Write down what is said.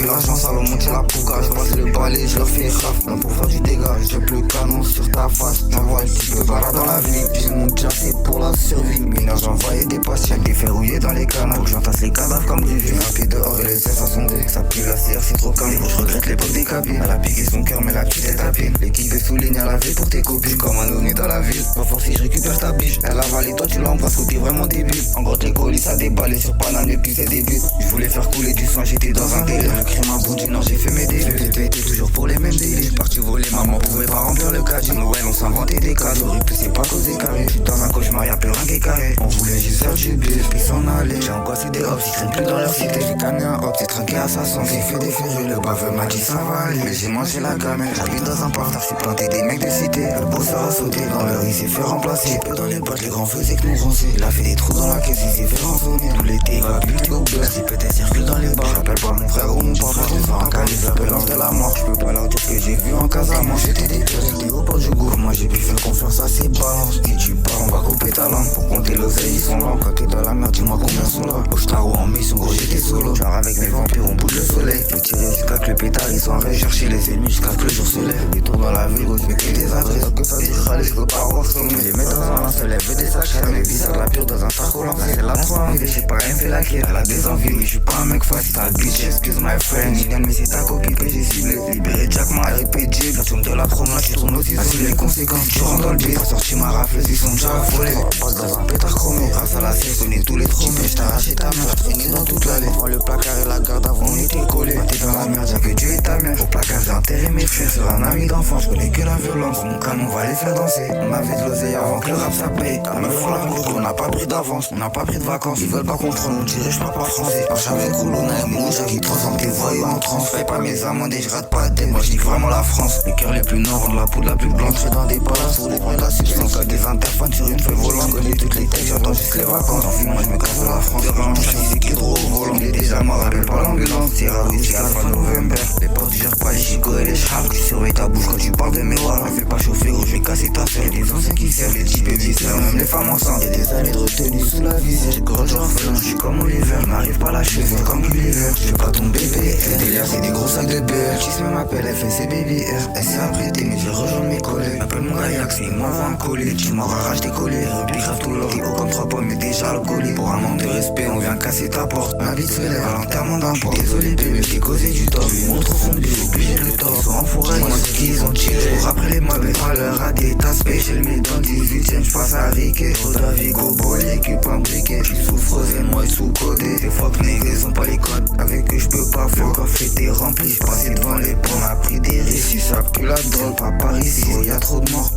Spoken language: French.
pris l'argent, ça leur monter la pouga. Je passe le balai, je leur fais raf. Même pour faire du dégât, je le canon sur ta face. J'envoie un petit peu balade dans la ville. J'ai mon jassé pour la survie. Mineur, j'envoyais des patients, des ferrouillés dans les canaux. Faut que j'entasse les cadavres comme du vieux. Un pied dehors et les ailes à sonder. Ça pue la CR, c'est trop calme. Je regrette l'époque des cabines. Elle a piqué son cœur, mais la petite est tapine. L'équipe est soulignée à la vie pour tes copines. Comme un ovni dans la ville. Pas fort si je récupère ta biche. Elle a avalé, toi tu l'embrasses, t'es vraiment débile. En gros, les colis, ça déballé sur Paname depuis ses débuts. Je voulais faire couler du sang, j'étais dans un délire. Le crime à bout du nord, j'ai fait mes délires. J'ai pété toujours pour les mêmes délires. Parti voler, maman pouvait pas remplir le caddie. Noël, on s'inventait des cadeaux. Et puis c'est pas causé carré. J'suis dans un cauchemar, y'a plus rien qui est carré. On voulait juste faire du bif, puis s'en aller. J'ai angoissé des hops, ils traînent plus dans leur cité. J'ai canné un hop, c'est trinqué à sa santé. J'ai fait des férus, le baveux m'a dit ça va aller. Mais j'ai mangé la gamelle, j'habite dans un parc. J'ai planté des mecs de cité. Le bosseur a sauté dans leur, il s'est fait remplacer. Peu dans les boîtes, les grands faisaient que nous roncer. Il a fait des trous dans la caisse, il s'est fait rançonner. Tout l'été, il va buter au beurre. J'ai pété circule dans les bars. J'appelle pas mon frère ou mon papa. Je descends en calice, j'appelle l'ange de la mort. J'peux pas leur dire que j'ai vu en Casamance. J'étais des des au port du gouffre. Moi j'ai pu faire confiance à ses balances. Si tu pars, on va couper ta langue. Pour compter l'oseille, ils sont lents. Quand t'es dans la merde, dis-moi combien sont là. Au Staro en mission, gros j'étais solo. Genre avec mes vampires, on bouge le soleil. Je tirer jusqu'à que le pétard il s'enraye. Chercher les ennemis jusqu'à que le jour se lève. Des tours dans la ville, gros, j'mets que des adresses. Que ça dit râler, j'peux pas avoir son. Je les mets dans un lance, lève des sacs. Les vis de la pure dans un sac au lance. C'est la 3 je sais pas, elle me fait la quête. Elle a des envies, mais j'suis pas un mec facile. T'as le bitch, excuse my friend. Mignonne, mais c'est ta copine que j'ai ciblé. Libéré Jack, ma RPG. La somme de la promo, là, j'suis tourne aussi. Assume les conséquences, tu rentres dans le bide. Sorti ma rafle, ils sont déjà affolés. Passe dans un pétard chromé. Grâce à la sieste, on est tous les tromés. J't'ai arraché ta mère, j'traînais dans toute l'allée. Devant le placard et la garde avant, on était collés. T'es dans la merde, y'a que Dieu et ta mère. Au placard, j'ai enterré mes frères. Sur un ami d'enfant, j'connais que la violence. Mon canon va les faire danser. On avait de l'oseille avant que le rap ça paye. Ta meuf font la cour, on n'a pas pris d'avance, on n'a pas pris de vacances. Ils veulent pas comprendre, on dirait je parle pas français. Marche avec Colonna et Mouja qui transforme tes voyous en trans. Fais pas mes amendes et je rate pas de tête. Moi je dis vraiment la France. Les cœurs les plus noirs rendent la peau la plus blanche. J'suis dans des palaces où les bruits de la substance. Avec des interphones sur une feuille volante. Je connais toutes les têtes, j'attends juste les vacances. En film, moi je me casse de la France. Devant un chat, c'est qui est trop au volant. Il est déjà mort, rappelle pas l'ambulance. C'est Raoui, c'est Alpha November. Les portes du gèrent pas les chicots et les chars. Tu surveilles ta bouche quand tu parles de mes wallas. Fais pas chauffer ou je vais casser ta fête. Des anciens qui servent, les types et viscères, même les femmes enceintes. Y'a des années de retenue sous la visière. J'ai gorge orphelin, j'suis comme Oliver. N'arrive pas à la cheveux comme Gulliver. J'fais pas ton bébé, délire c'est des gros sacs de beurre. Chis me m'appelle, elle fait ses baby air. Elle s'est apprêtée mais j'ai rejoint mes collègues. Appelle mon Gaillax et il m'envoie un colis. Tu m'auras racheté collé, repli grave tout l'or. T'es haut comme 3 pommes mais déjà alcoolé. Pour un manque de respect on vient casser ta porte. Ma vie se lève à l'enterrement d'un port. Désolé bébé, j'ai causé du tort. Ils montrent au fond de lui, obligé le tort. Ils sont enfoirés, moi c'est qu'ils ont tiré. Pour après les mauvais valeurs à des tasses. J'ai le mets dans le 18ème, j'passe à Riquet. Roda Vigo, Bolé, équipe un briquet. J'suis sous frozen, moi sous-codé. Des fois que nègres ils ont pas les codes. Avec eux j'peux pas faire. Quand fêter rempli, j'passais devant les ponts. On a pris des risques, si ça pue la drogue. Pas par ici, y'a trop de morts.